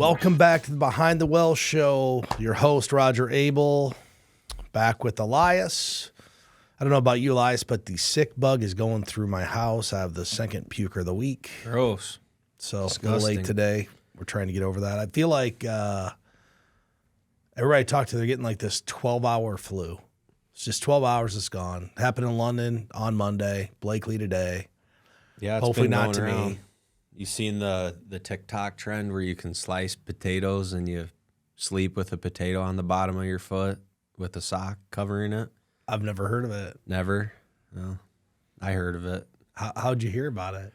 Welcome back to the Behind the Well show. Your host, Roger Abel, back with Elias. I don't know about you, Elias, but the sick bug is going through my house. I have the second puker of the week. Gross. So it's a little late today. We're trying to get over that. I feel like everybody I talk to, they're getting like this 12-hour flu. It's just 12 hours, it's gone. Happened in London on Monday, Blakely today. Yeah, it's hopefully been not to going around. me. You seen the TikTok trend where you can slice potatoes and you sleep with a potato on the bottom of your foot with a sock covering it? I've never heard of it. Never? No. I heard of it. How'd you hear about it?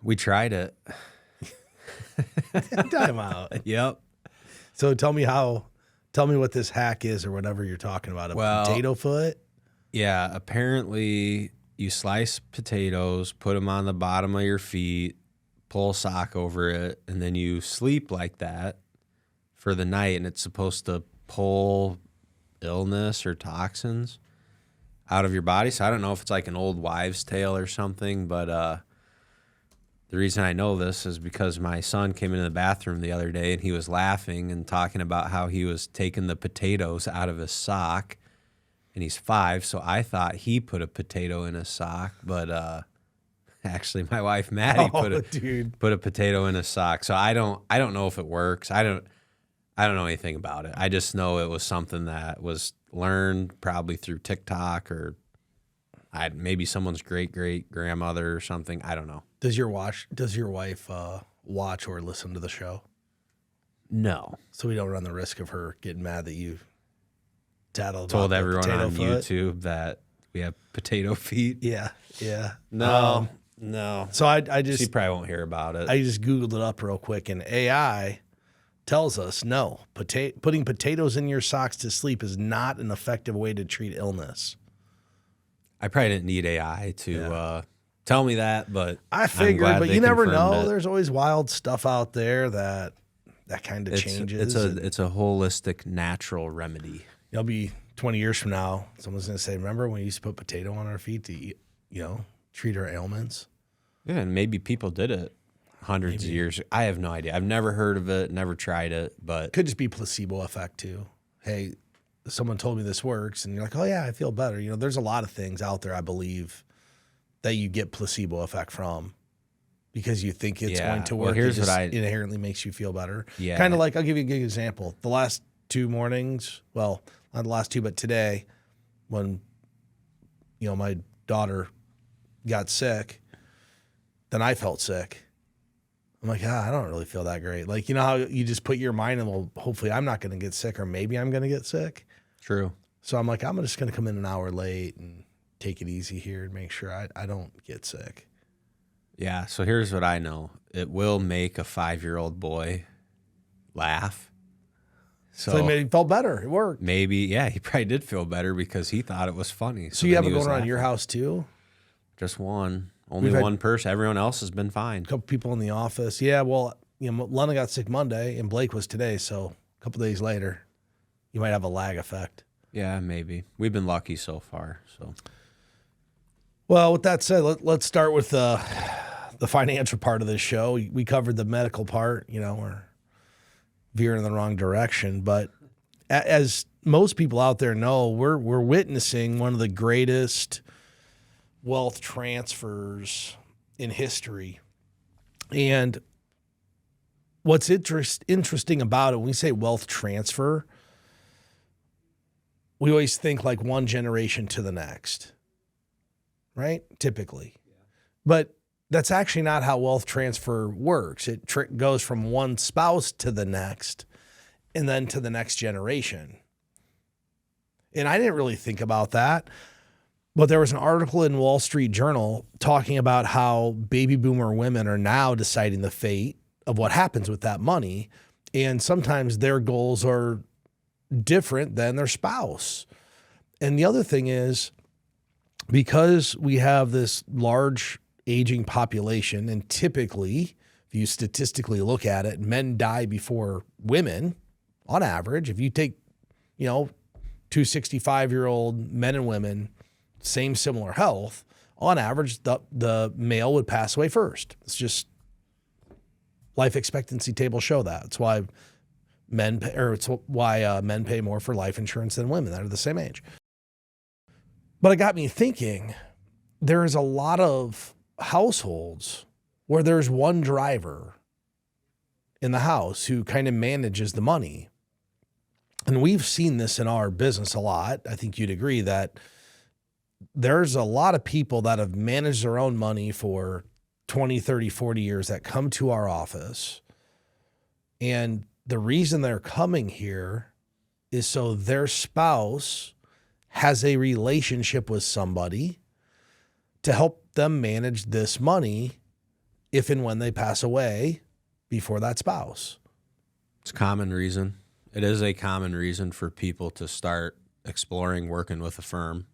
We tried it. Time out. Yep. So tell me what this hack is or whatever you're talking about. Potato foot? Yeah, apparently you slice potatoes, put them on the bottom of your feet, pull a sock over it, and then you sleep like that for the night, and it's supposed to pull illness or toxins out of your body. So I don't know if it's like an old wives' tale or something, but the reason I know this is because my son came into the bathroom the other day and he was laughing and talking about how he was taking the potatoes out of his sock, and he's 5, so I thought he put a potato in his sock, but actually my wife Maddie put a potato in his sock. So I don't know if it works. I don't know anything about it. I just know it was something that was learned probably through TikTok or maybe someone's great grandmother or something. I don't know. Does your wife watch or listen to the show? No. So we don't run the risk of her getting mad that you told everyone on YouTube that we have potato feet. Yeah. No. So I just she probably won't hear about it. I just Googled it up real quick, and AI tells us no, putting potatoes in your socks to sleep is not an effective way to treat illness. I probably didn't need AI to tell me that, but I figured, but you never know. It. There's always wild stuff out there that kind of changes. It's a holistic, natural remedy. It'll be 20 years from now, someone's going to say, remember when we used to put potato on our feet to treat our ailments? Yeah, and maybe people did it hundreds of years. I have no idea. I've never heard of it, never tried it, but could just be placebo effect too. Hey, someone told me this works, and you're like, oh yeah, I feel better. There's a lot of things out there, I believe, that you get placebo effect from because you think it's going to work. Well, here's it inherently makes you feel better. Yeah. Kind of like, I'll give you a good example. The last 2 mornings, well, not the last 2, but today, when my daughter got sick, then I felt sick. I'm like, I don't really feel that great. Like, how you just put your mind in, well, hopefully I'm not going to get sick, or maybe I'm going to get sick. True. So I'm like, I'm just going to come in an hour late and take it easy here and make sure I don't get sick. Yeah, so here's what I know. It will make a 5-year-old boy laugh. So he felt better. It worked. Maybe, yeah, he probably did feel better because he thought it was funny. So you have it going on in your house too? Just one. Only one person. Everyone else has been fine. A couple people in the office. Yeah, well, Lana got sick Monday and Blake was today, so a couple days later, you might have a lag effect. Yeah, maybe. We've been lucky so far. So, well, with that said, let's start with the financial part of this show. We covered the medical part. We're veering in the wrong direction, but as most people out there know, we're witnessing one of the greatest wealth transfers in history. And what's interesting about it, when we say wealth transfer, we always think like one generation to the next, right? Typically. Yeah. But that's actually not how wealth transfer works. It goes from one spouse to the next and then to the next generation. And I didn't really think about that. But there was an article in Wall Street Journal talking about how baby boomer women are now deciding the fate of what happens with that money. And sometimes their goals are different than their spouse. And the other thing is, because we have this large aging population, and typically, if you statistically look at it, men die before women on average. If you take, 2 65-year-old men and women, same similar health, on average, the male would pass away first. It's just Life expectancy tables show that. It's why men pay more for life insurance than women that are the same age. But it got me thinking, there is a lot of households where there's one driver in the house who kind of manages the money. And we've seen this in our business a lot. I think you'd agree that there's a lot of people that have managed their own money for 20, 30, 40 years that come to our office. And the reason they're coming here is so their spouse has a relationship with somebody to help them manage this money if and when they pass away before that spouse. It's a common reason. It is a common reason for people to start exploring working with a firm.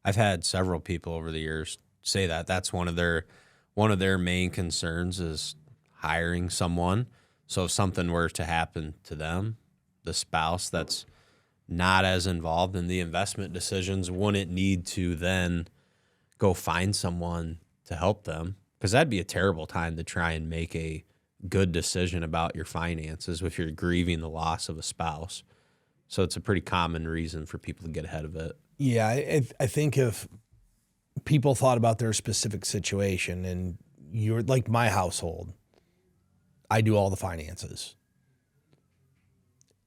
I've had several people over the years say that that's one of their main concerns is hiring someone. So if something were to happen to them, the spouse that's not as involved in the investment decisions wouldn't need to then go find someone to help them, because that'd be a terrible time to try and make a good decision about your finances if you're grieving the loss of a spouse. So it's a pretty common reason for people to get ahead of it. Yeah, I think if people thought about their specific situation, and you're like my household, I do all the finances.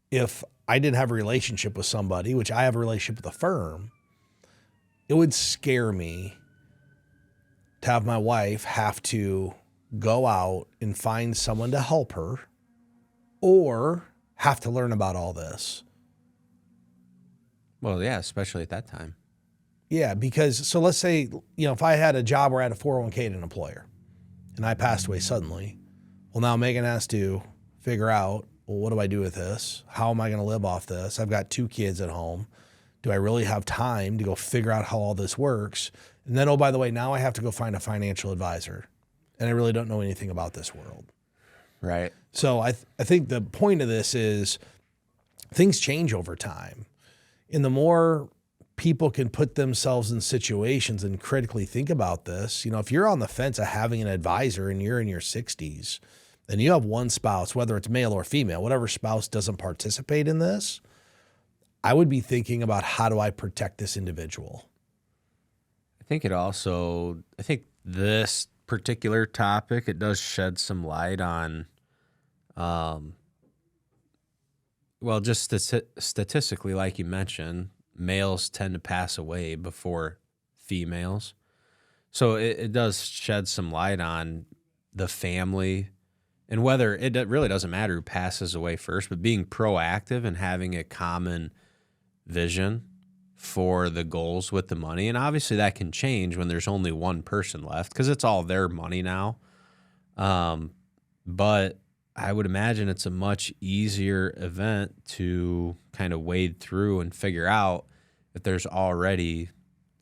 If I didn't have a relationship with somebody, which I have a relationship with a firm, it would scare me to have my wife have to go out and find someone to help her or have to learn about all this. Well, yeah, especially at that time. Yeah, because so let's say, if I had a job where I had a 401k at an employer and I passed away suddenly, well, now Megan has to figure out, well, what do I do with this? How am I going to live off this? I've got 2 kids at home. Do I really have time to go figure out how all this works? And then, oh, by the way, now I have to go find a financial advisor, and I really don't know anything about this world. Right. So I think the point of this is things change over time. And the more people can put themselves in situations and critically think about this, if you're on the fence of having an advisor and you're in your 60s, and you have one spouse, whether it's male or female, whatever spouse doesn't participate in this, I would be thinking about, how do I protect this individual? I think this particular topic, it does shed some light on, just statistically, like you mentioned, males tend to pass away before females. So it does shed some light on the family, and whether it really doesn't matter who passes away first, but being proactive and having a common vision for the goals with the money. And obviously that can change when there's only one person left, because it's all their money now. But I would imagine it's a much easier event to kind of wade through and figure out if there's already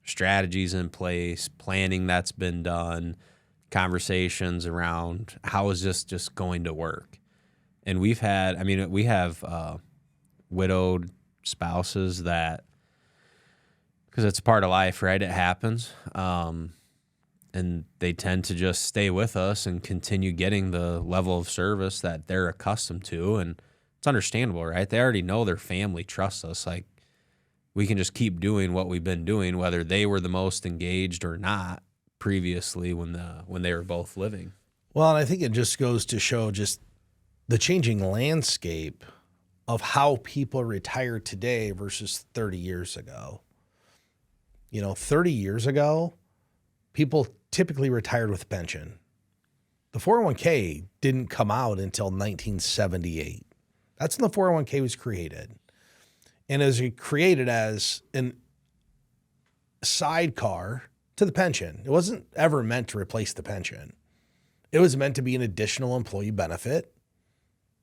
strategies in place, planning that's been done, conversations around how is this just going to work. And we have widowed spouses that, because it's part of life, right? It happens. And they tend to just stay with us and continue getting the level of service that they're accustomed to. And it's understandable, right? They already know their family trusts us. Like, we can just keep doing what we've been doing, whether they were the most engaged or not previously when they were both living. Well, and I think it just goes to show just the changing landscape of how people retire today versus 30 years ago. 30 years ago, people typically retired with a pension. The 401k didn't come out until 1978. That's when the 401k was created. And it was created as a sidecar to the pension. It wasn't ever meant to replace the pension. It was meant to be an additional employee benefit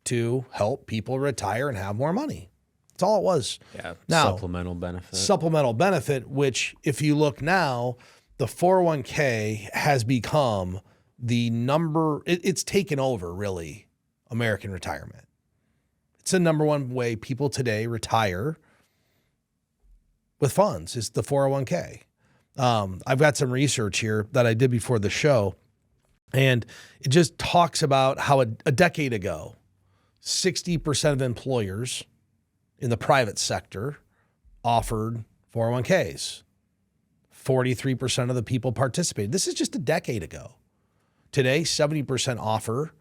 to help people retire and have more money. That's all it was. Yeah, now, supplemental benefit, which if you look now, the 401k has become it's taken over, really, American retirement. It's the number one way people today retire with funds is the 401k. I've got some research here that I did before the show. And it just talks about how a decade ago, 60% of employers in the private sector offered 401ks. 43% of the people participated. This is just a decade ago. Today, 70% offer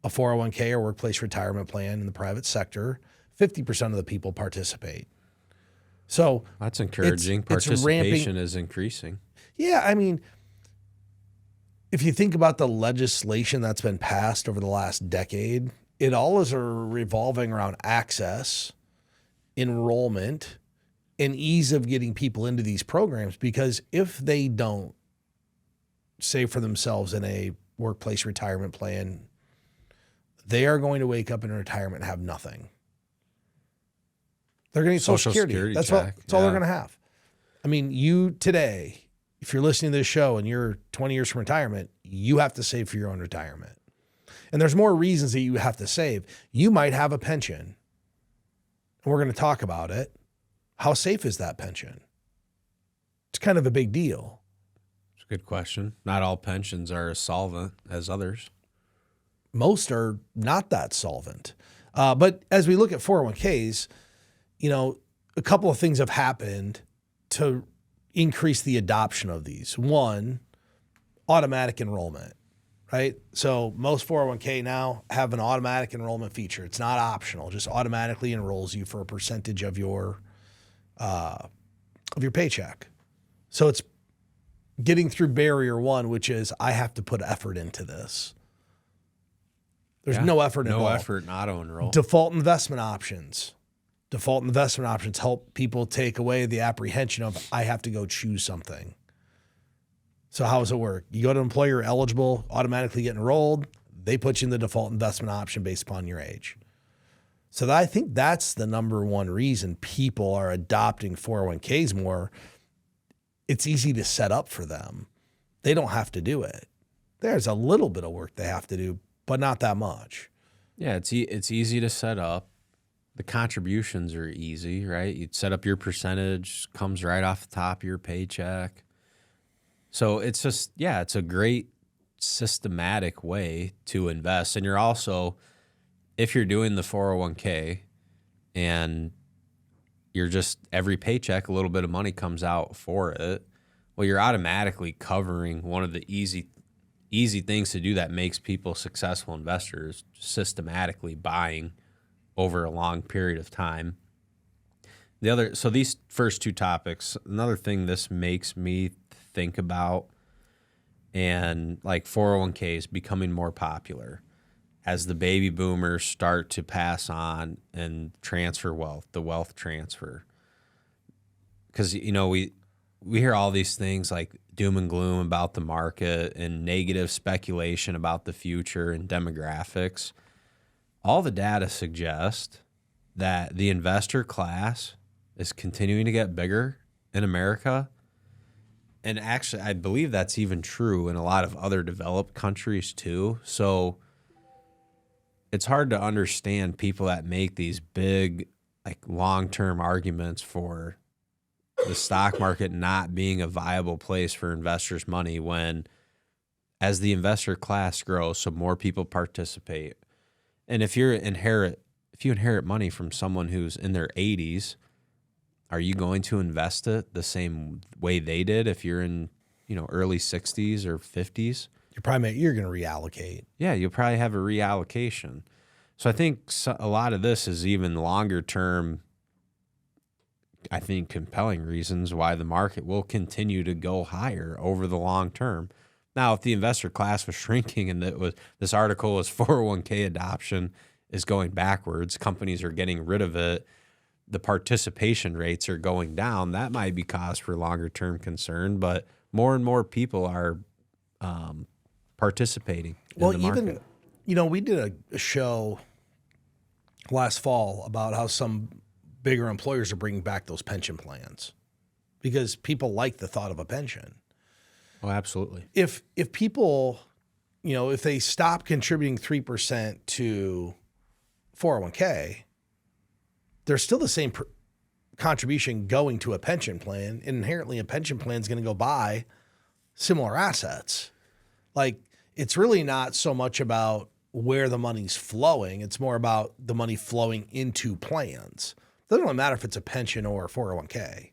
a 401k or workplace retirement plan in the private sector. 50% of the people participate. So that's encouraging. Participation is increasing. Yeah, I mean, if you think about the legislation that's been passed over the last decade, it all is revolving around access, enrollment, and ease of getting people into these programs, because if they don't save for themselves in a workplace retirement plan, they are going to wake up in retirement and have nothing. They're going to need Social Security. That's all they're going to have. I mean, you today, if you're listening to this show and you're 20 years from retirement, you have to save for your own retirement. And there's more reasons that you have to save. You might have a pension, and we're going to talk about it. How safe is that pension? It's kind of a big deal. It's a good question. Not all pensions are as solvent as others. Most are not that solvent. But as we look at 401ks, a couple of things have happened to increase the adoption of these. One, automatic enrollment, right? So most 401k now have an automatic enrollment feature. It's not optional, just automatically enrolls you for a percentage of your paycheck. So it's getting through barrier one, which is I have to put effort into this. There's no effort involved. No effort in auto-enroll. Default investment options. Default investment options help people take away the apprehension of I have to go choose something. So how does it work? You go to employer eligible, automatically get enrolled. They put you in the default investment option based upon your age. So I think that's the number one reason people are adopting 401ks more. It's easy to set up for them. They don't have to do it. There's a little bit of work they have to do, but not that much. Yeah, it's easy to set up. The contributions are easy, right? You set up your percentage, comes right off the top of your paycheck. So it's just, it's a great systematic way to invest. And you're also, if you're doing the 401k and you're just every paycheck, a little bit of money comes out for it, well, you're automatically covering one of the easy things to do that makes people successful investors, systematically buying over a long period of time. So these first two topics, another thing this makes me think about, and like 401ks becoming more popular as the baby boomers start to pass on and transfer wealth, the wealth transfer. Because, we hear all these things like doom and gloom about the market and negative speculation about the future and demographics. All the data suggests that the investor class is continuing to get bigger in America. And actually, I believe that's even true in a lot of other developed countries too. So it's hard to understand people that make these big, like long-term arguments for the stock market not being a viable place for investors' money when, as the investor class grows, so more people participate. And if you inherit money from someone who's in their 80s, are you going to invest it the same way they did if you're in, early 60s or 50s? You're going to reallocate. Yeah, you'll probably have a reallocation. So I think a lot of this is even longer term, I think, compelling reasons why the market will continue to go higher over the long term. Now, if the investor class was shrinking and this article was 401k adoption is going backwards, companies are getting rid of it, the participation rates are going down, that might be cause for longer term concern, but more and more people are participating in the market. Even, we did a show last fall about how some bigger employers are bringing back those pension plans because people like the thought of a pension. Oh, absolutely. If people, if they stop contributing 3% to 401k, there's still the same contribution going to a pension plan. And inherently, a pension plan is going to go buy similar assets. Like it's really not so much about where the money's flowing. It's more about the money flowing into plans. It doesn't really matter if it's a pension or a 401k.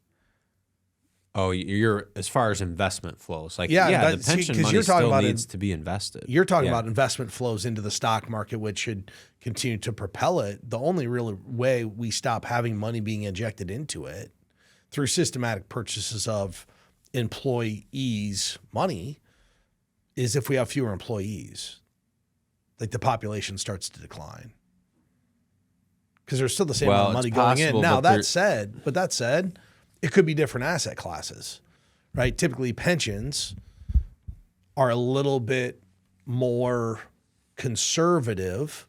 Oh, you're as far as investment flows, like Yeah, the pension money still needs to be invested. You're talking about investment flows into the stock market, which should continue to propel it. The only real way we stop having money being injected into it through systematic purchases of employees' money is if we have fewer employees. Like the population starts to decline. Because there's still the same amount of money going in. Now, that said, it could be different asset classes, right? Typically, pensions are a little bit more conservative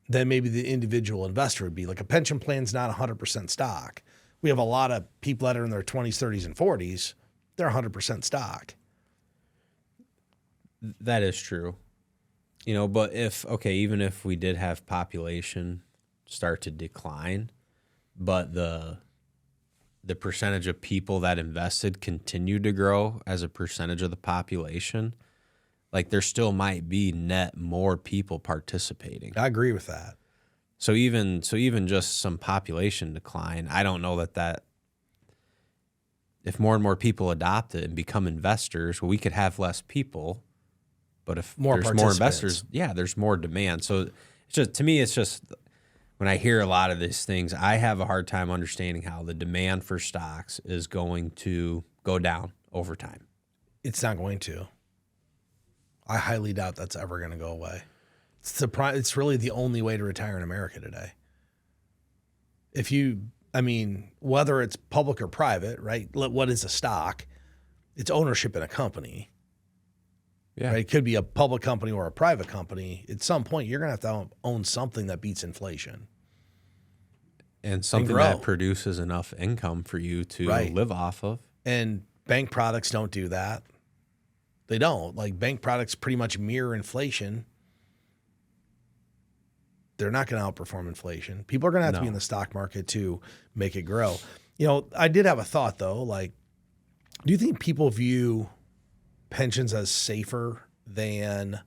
than maybe the individual investor would be. Like a pension plan's not 100% stock. We have a lot of people that are in their 20s, 30s, and 40s. They're 100% stock. That is true. But even if we did have population start to decline, but the percentage of people that invested continued to grow as a percentage of the population, like there still might be net more people participating. I agree with that. So even just some population decline, I don't know that if more and more people adopt it and become investors, well, we could have less people. But if there's more investors, there's more demand. So it's just, to me, it's just when I hear a lot of these things, I have a hard time understanding how the demand for stocks is going to go down over time. It's not going to. I highly doubt that's ever going to go away. It's really the only way to retire in America today. Whether it's public or private, right? What is a stock? It's ownership in a company. Yeah. Right? It could be a public company or a private company. At some point, you're going to have to own something that beats inflation. And something that produces enough income for you to live off of. And bank products don't do that. They don't. Like bank products pretty much mirror inflation. They're not going to outperform inflation. People are going to have to be in the stock market to make it grow. I did have a thought, though. Like, do you think people view pensions as safer than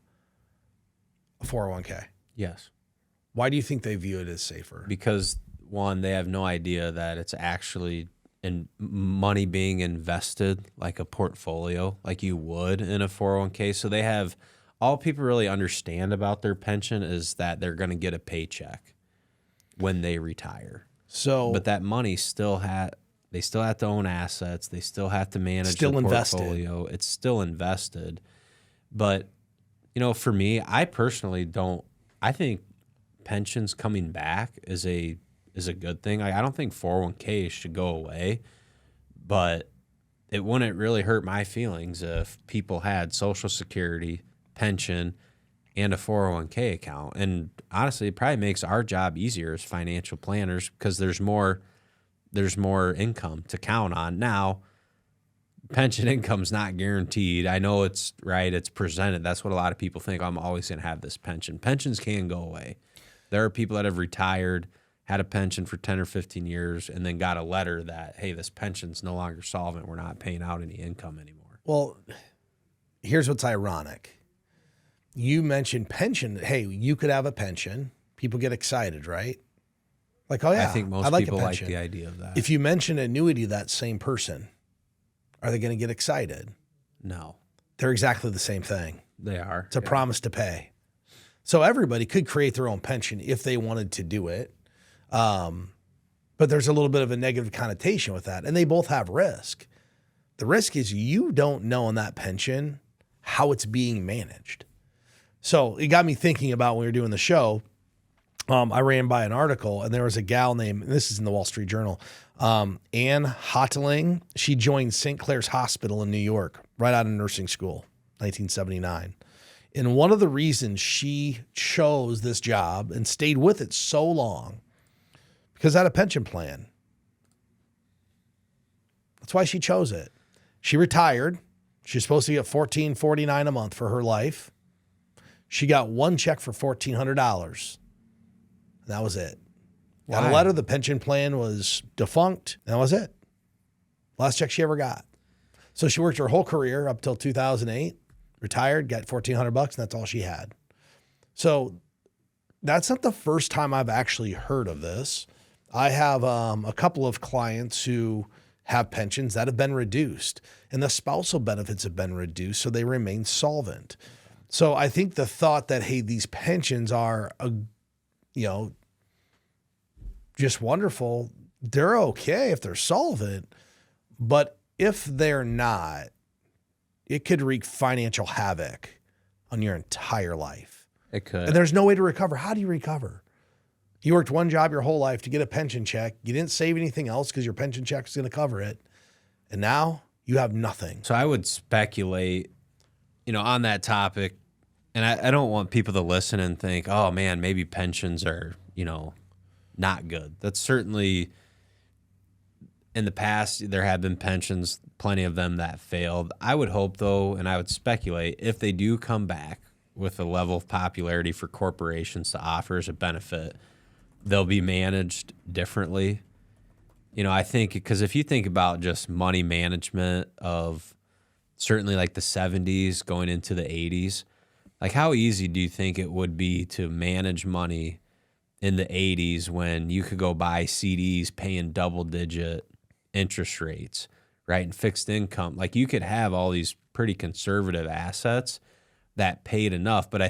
a 401k? Yes. Why do you think they view it as safer? Because, one, they have no idea that it's actually in money being invested like a portfolio, like you would in a 401k. So they have, all people really understand about their pension is that they're going to get a paycheck when they retire. But that money they still have to own assets. They still have to manage the portfolio. It's still invested. But, for me, I personally I think pensions coming back is a good thing. I don't think 401ks should go away, but it wouldn't really hurt my feelings if people had Social Security, pension, and a 401k account. And honestly, it probably makes our job easier as financial planners because there's more income to count on. Now, pension income's not guaranteed. I know it's presented. That's what a lot of people think. I'm always going to have this pension. Pensions can go away. There are people that have retired, had a pension for 10 or 15 years, and then got a letter that, hey, this pension's no longer solvent. We're not paying out any income anymore. Well, here's what's ironic. You mentioned pension. Hey, you could have a pension. People get excited, right? Like, oh, yeah, I think most people like the idea of that. If you mention annuity to that same person, are they going to get excited? No. They're exactly the same thing. They are. It's a promise to pay. So everybody could create their own pension if they wanted to do it. But there's a little bit of a negative connotation with that. And they both have risk. The risk is you don't know in that pension how it's being managed. So it got me thinking about when we were doing the show. I ran by an article, and there was a gal named, and this is in the Wall Street Journal, Anne Hoteling. She joined St. Clair's Hospital in New York right out of nursing school, 1979. And one of the reasons she chose this job and stayed with it so long, because it had a pension plan. That's why she chose it. She retired. She's supposed to get $1,449 a month for her life. She got one check for $1,400. That was it. Got a letter, the pension plan was defunct, and that was it. Last check she ever got. So she worked her whole career up till 2008, retired, got $1,400, and that's all she had. So that's not the first time I've actually heard of this. I have a couple of clients who have pensions that have been reduced, and the spousal benefits have been reduced, so they remain solvent. So I think the thought that, hey, these pensions are, just wonderful, they're okay if they're solvent, but if they're not, it could wreak financial havoc on your entire life. It could. And there's no way to recover. How do you recover? You worked one job your whole life to get a pension check. You didn't save anything else because your pension check is going to cover it. And now you have nothing. So I would speculate, on that topic, and I don't want people to listen and think, oh, man, maybe pensions are, not good. That's certainly, in the past, there have been pensions, plenty of them that failed. I would hope, though, and I would speculate, if they do come back with a level of popularity for corporations to offer as a benefit, they'll be managed differently. I think, because if you think about just money management of certainly like the 70s going into the 80s, like how easy do you think it would be to manage money in the 80s when you could go buy CDs paying double-digit interest rates, right? And fixed income. Like you could have all these pretty conservative assets that paid enough. But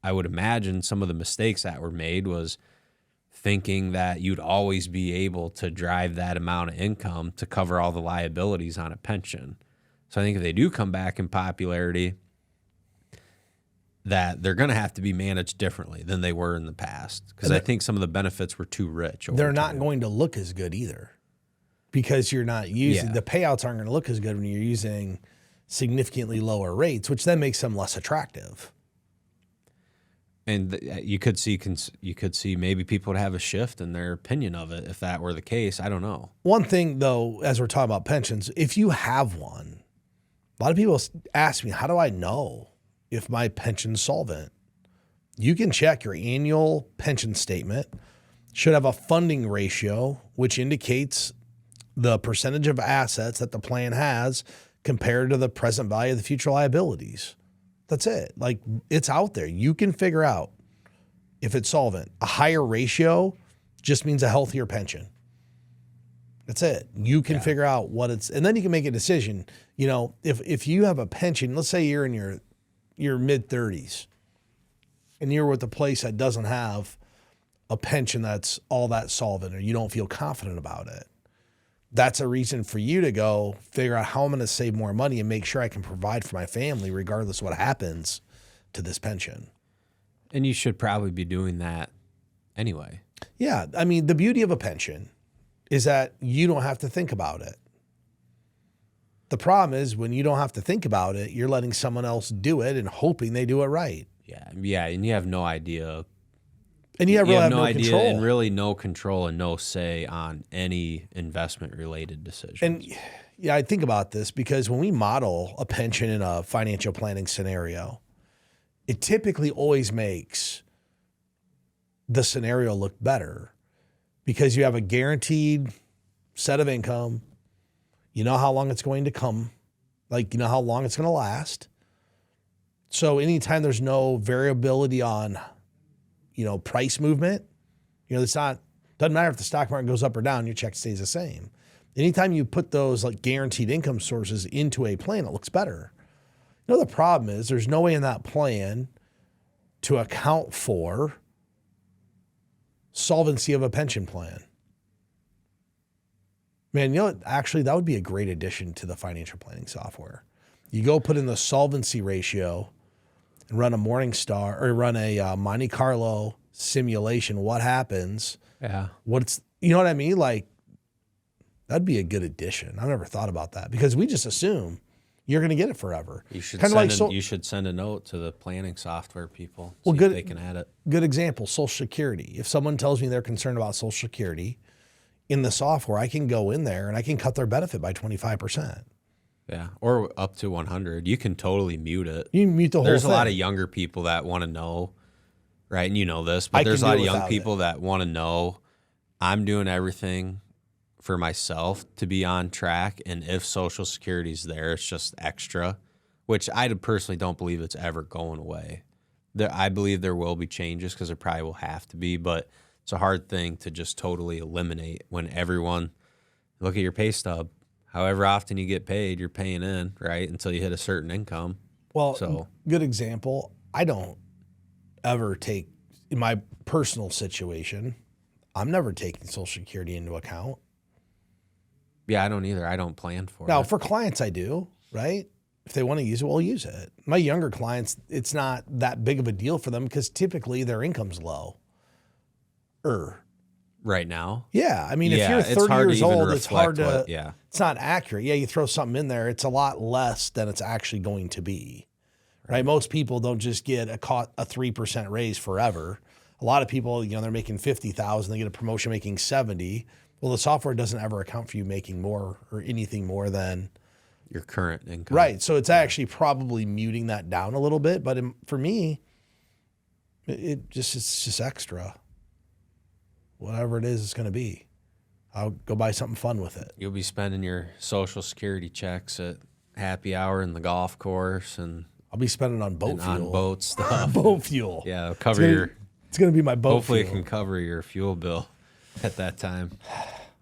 I would imagine some of the mistakes that were made was thinking that you'd always be able to drive that amount of income to cover all the liabilities on a pension. So I think if they do come back in popularity, that they're going to have to be managed differently than they were in the past. Because I think some of the benefits were too rich. They're not going to look as good either because you're not using, the payouts aren't going to look as good when you're using significantly lower rates, which then makes them less attractive. And you could see maybe people would have a shift in their opinion of it if that were the case. I don't know. One thing, though, as we're talking about pensions, if you have one, a lot of people ask me, how do I know if my pension's solvent? You can check your annual pension statement. Should have a funding ratio, which indicates the percentage of assets that the plan has compared to the present value of the future liabilities. That's it. Like, it's out there. You can figure out if it's solvent. A higher ratio just means a healthier pension. That's it. You can figure out what it's, and then you can make a decision. If you have a pension, let's say you're in your mid-30s and you're with a place that doesn't have a pension that's all that solvent, or you don't feel confident about it, that's a reason for you to go figure out how I'm going to save more money and make sure I can provide for my family regardless of what happens to this pension. And you should probably be doing that anyway. Yeah. I mean, the beauty of a pension is that you don't have to think about it. The problem is when you don't have to think about it, you're letting someone else do it and hoping they do it right. Yeah, and you have no idea. And you have no idea control. and really no control and no say on any investment-related decisions. And I think about this because when we model a pension in a financial planning scenario, it typically always makes the scenario look better because you have a guaranteed set of income. You know how long it's going to come, like you know how long it's going to last. So anytime there's no variability on price movement, doesn't matter if the stock market goes up or down, your check stays the same. Anytime you put those like guaranteed income sources into a plan, it looks better. The problem is there's no way in that plan to account for solvency of a pension plan. Man, actually that would be a great addition to the financial planning software. You go put in the solvency ratio and run a Morningstar or run a Monte Carlo simulation. What happens? Yeah. You know what I mean? Like, that'd be a good addition. I've never thought about that because we just assume you're going to get it forever. You should you should send a note to the planning software people. Well, if they can add it. Good example, Social Security. If someone tells me they're concerned about Social Security in the software, I can go in there and I can cut their benefit by 25%. Yeah, or up to 100. You can totally mute it. You can mute the whole thing. There's a lot of younger people that want to know, right? And you know this, but there's a lot of young people that want to know, I'm doing everything for myself to be on track, and if Social Security's there, it's just extra. which I personally don't believe it's ever going away. I believe there will be changes because there probably will have to be, but it's a hard thing to just totally eliminate when everyone, look at your pay stub. However often you get paid, you're paying in, right, until you hit a certain income. Well, So good example. I don't ever take, in my personal situation, I'm never taking Social Security into account. yeah, I don't either. I don't plan for Now, it. for clients, I do, right? If they want to use it, we'll use it. My younger clients, it's not that big of a deal for them because typically their income's low. Right now. Yeah. I mean, Yeah, if you're it's 30 hard to years even old, it's hard reflect to, what- yeah. it's not accurate. Yeah, you throw something in there, it's a lot less than it's actually going to be, right? Most people don't just get a 3% raise forever. A lot of people, they're making 50,000, they get a promotion making 70. Well, the software doesn't ever account for you making more or anything more than Your current income. right. So it's actually probably muting that down a little bit. But for me, it's just extra. Whatever it is, it's going to be. I'll go buy something fun with it. You'll be spending your Social Security checks at happy hour in the golf course and I'll be spending on boat fuel. on boat stuff. Boat fuel. Yeah, it'll cover It's going to be my boat hopefully fuel. it can cover your fuel bill at that time.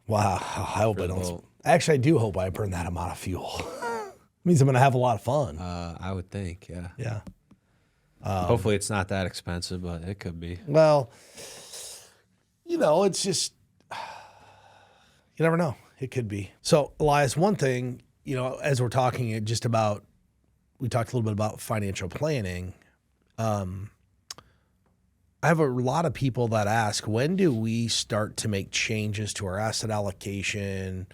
Wow. I hope I the don't. boat. Actually, I do hope I burn that amount of fuel. Means I'm going to have a lot of fun. I would think, yeah. Yeah. Hopefully it's not that expensive, but it could be. Well, it's just, you never know. It could be. So, Elias, one thing, as we're talking we talked a little bit about financial planning. I have a lot of people that ask, when do we start to make changes to our asset allocation?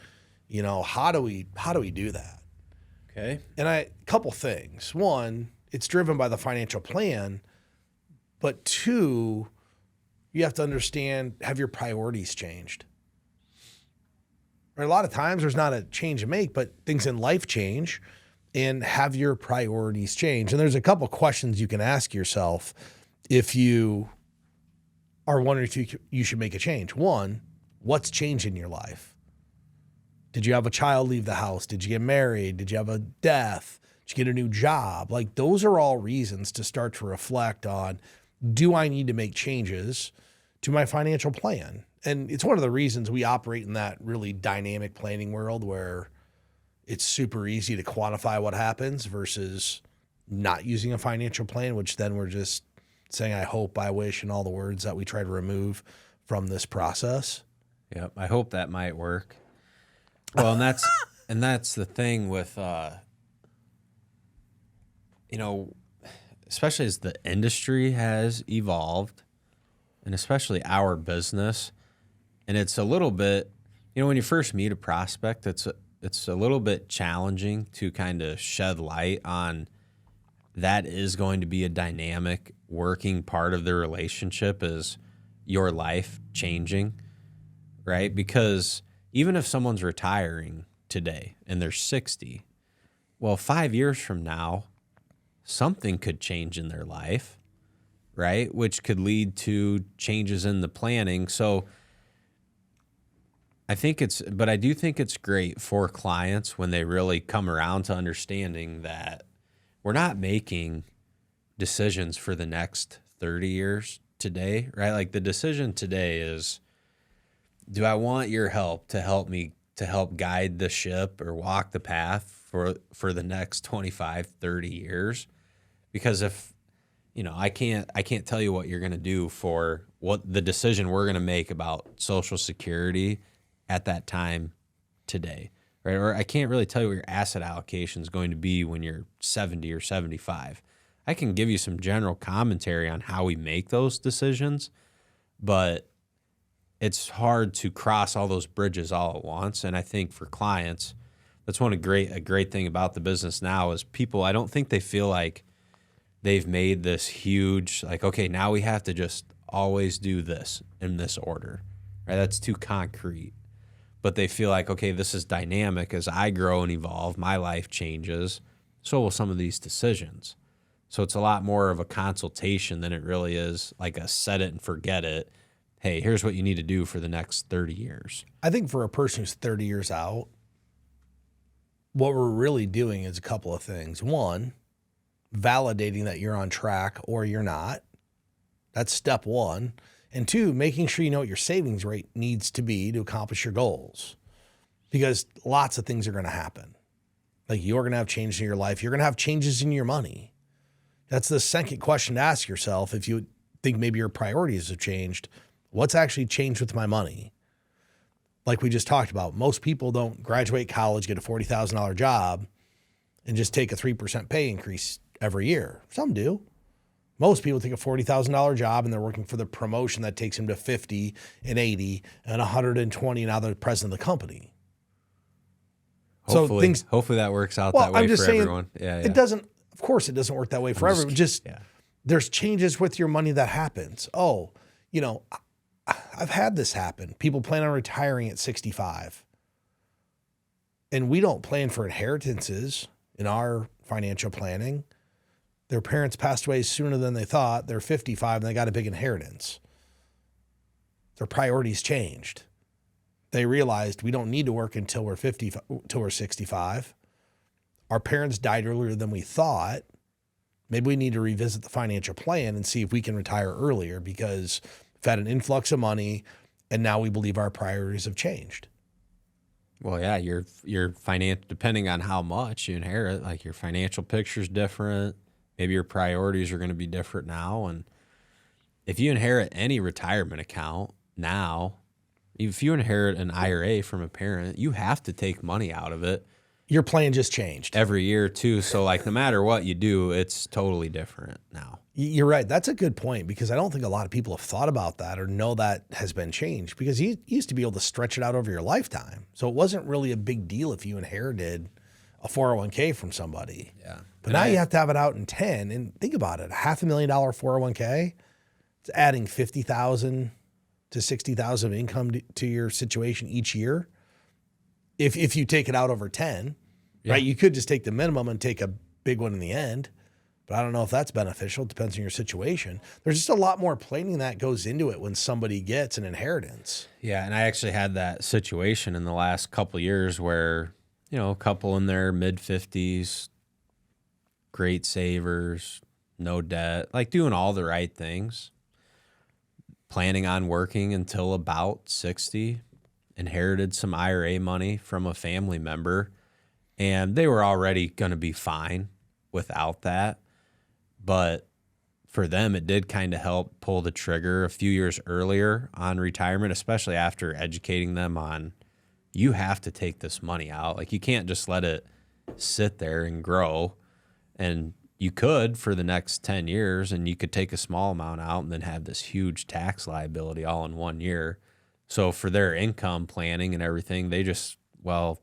How do we do that? Okay. And a couple things. One, it's driven by the financial plan, but two, you have to understand, have your priorities changed? Or a lot of times there's not a change to make, but things in life change, and have your priorities changed? And there's a couple questions you can ask yourself if you are wondering if you should make a change. One, what's changed in your life? Did you have a child leave the house? Did you get married? Did you have a death? Did you get a new job? Like, those are all reasons to start to reflect on, do I need to make changes to my financial plan? And it's one of the reasons we operate in that really dynamic planning world where it's super easy to quantify what happens versus not using a financial plan, which then we're just saying, I hope, I wish, and all the words that we try to remove from this process. Yep. I hope that might work. Well, and that's the thing with, especially as the industry has evolved, and especially our business, and it's a little bit, when you first meet a prospect, it's a little bit challenging to kind of shed light on that is going to be a dynamic working part of the relationship is your life changing, right? Because even if someone's retiring today and they're 60, well, 5 years from now, something could change in their life, right? Which could lead to changes in the planning. So I do think it's great for clients when they really come around to understanding that we're not making decisions for the next 30 years today, right? Like, the decision today is, do I want your help to help me to help guide the ship or walk the path for the next 25, 30 years? Because if, I can't tell you what you're going to do for what the decision we're going to make about Social Security at that time today, right? Or I can't really tell you what your asset allocation is going to be when you're 70 or 75. I can give you some general commentary on how we make those decisions, but it's hard to cross all those bridges all at once. And I think for clients, that's a great thing about the business now is people, I don't think they feel like they've made this huge, like, okay, now we have to just always do this in this order, right? That's too concrete. But they feel like, okay, this is dynamic. As I grow and evolve, my life changes. So will some of these decisions. So it's a lot more of a consultation than it really is like a set it and forget it. Hey, here's what you need to do for the next 30 years. I think for a person who's 30 years out, what we're really doing is a couple of things. One, validating that you're on track or you're not. That's step one. And two, making sure you know what your savings rate needs to be to accomplish your goals. Because lots of things are going to happen. Like you're going to have changes in your life. You're going to have changes in your money. That's the second question to ask yourself. If you think maybe your priorities have changed, what's actually changed with my money? Like we just talked about, most people don't graduate college, get a $40,000 job, and just take a 3% pay increase every year. Some do. Most people take a $40,000 job and they're working for the promotion that takes them to 50 and 80 and 120, and now they're president of the company. Hopefully, hopefully that works out that way I'm just for saying, everyone. Yeah, It doesn't, of course, it doesn't work that way for everyone. Yeah. There's changes with your money that happens. Oh, you know, I've had this happen. People plan on retiring at 65. And we don't plan for inheritances in our financial planning. Their parents passed away sooner than they thought. They're 55 and they got a big inheritance. Their priorities changed. They realized we don't need to work until we're 50, until we're 65. Our parents died earlier than we thought. Maybe we need to revisit the financial plan and see if we can retire earlier because we've had an influx of money and now we believe our priorities have changed. Well, yeah, your finance, depending on how much you inherit, like your financial picture's different. Maybe your priorities are going to be different now. And if you inherit any retirement account now, if you inherit an IRA from a parent, you have to take money out of it. Your plan just changed. Every year too. So like no matter what you do, it's totally different now. You're right. That's a good point because I don't think a lot of people have thought about that or know that has been changed because you used to be able to stretch it out over your lifetime. So it wasn't really a big deal if you inherited a 401k from somebody. Yeah. But now you have to have it out in 10. And think about it, $500,000 401k, it's adding 50,000 to 60,000 of income to your situation each year. If you take it out over 10, right? You could just take the minimum and take a big one in the end, but I don't know if that's beneficial. It depends on your situation. There's just a lot more planning that goes into it when somebody gets an inheritance. Yeah, and I actually had that situation in the last couple of years where, you know, a couple in their mid-50s, great savers, no debt, like doing all the right things, planning on working until about 60, inherited some IRA money from a family member, and they were already going to be fine without that. But for them, it did kind of help pull the trigger a few years earlier on retirement, especially after educating them on, you have to take this money out. Like you can't just let it sit there and grow. And you could for the next 10 years, and you could take a small amount out and then have this huge tax liability all in 1 year. So for their income planning and everything, they just, well,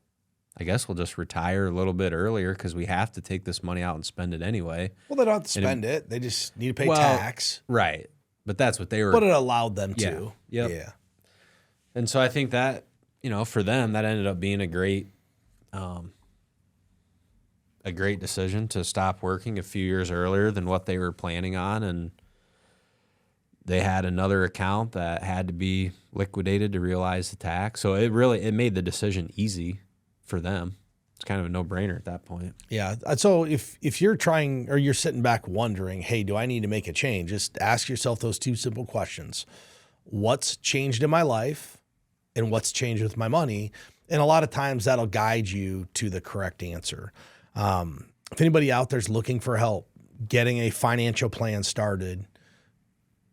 I guess we'll just retire a little bit earlier because we have to take this money out and spend it anyway. Well, they don't have to spend it. They just need to pay tax. Right. But that's what they were. But it allowed them to. Yep. Yeah. And so I think that, you know, for them, that ended up being a great decision to stop working a few years earlier than what they were planning on. And they had another account that had to be liquidated to realize the tax. So it made the decision easy for them. It's kind of a no-brainer at that point. Yeah. So if you're trying or you're sitting back wondering, hey, do I need to make a change? Just ask yourself those two simple questions. What's changed in my life and what's changed with my money? And a lot of times that'll guide you to the correct answer. If anybody out there's looking for help getting a financial plan started,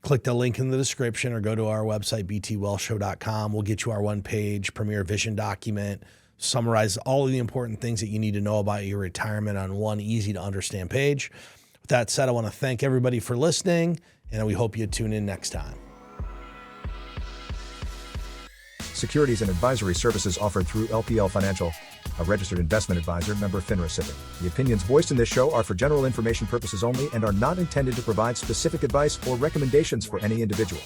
click the link in the description or go to our website, btwealthshow.com. We'll get you our one-page Premier Vision document, summarize all of the important things that you need to know about your retirement on one easy-to-understand page. With that said, I want to thank everybody for listening, and we hope you tune in next time. Securities and advisory services offered through LPL Financial, a registered investment advisor, member FINRA SIPC. The opinions voiced in this show are for general information purposes only and are not intended to provide specific advice or recommendations for any individual.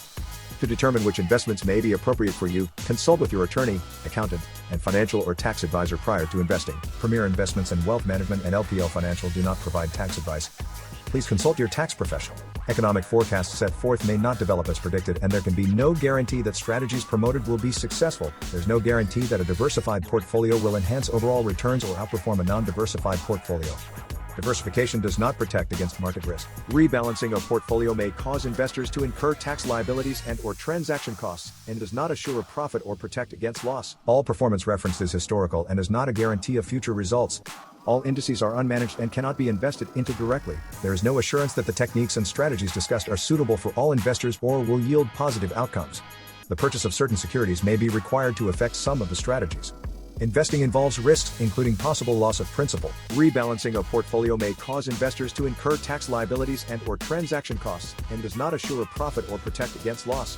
To determine which investments may be appropriate for you, consult with your attorney, accountant, and financial or tax advisor prior to investing. Premier Investments and Wealth Management and LPL Financial do not provide tax advice. Please consult your tax professional. Economic forecasts set forth may not develop as predicted, and there can be no guarantee that strategies promoted will be successful. There's no guarantee that a diversified portfolio will enhance overall returns or outperform a non-diversified portfolio. Diversification does not protect against market risk. Rebalancing a portfolio may cause investors to incur tax liabilities and/or transaction costs, and does not assure a profit or protect against loss. All performance referenced is historical and is not a guarantee of future results. All indices are unmanaged and cannot be invested into directly. There is no assurance that the techniques and strategies discussed are suitable for all investors or will yield positive outcomes. The purchase of certain securities may be required to affect some of the strategies. Investing involves risks, including possible loss of principal. Rebalancing a portfolio may cause investors to incur tax liabilities and/or transaction costs, and does not assure a profit or protect against loss.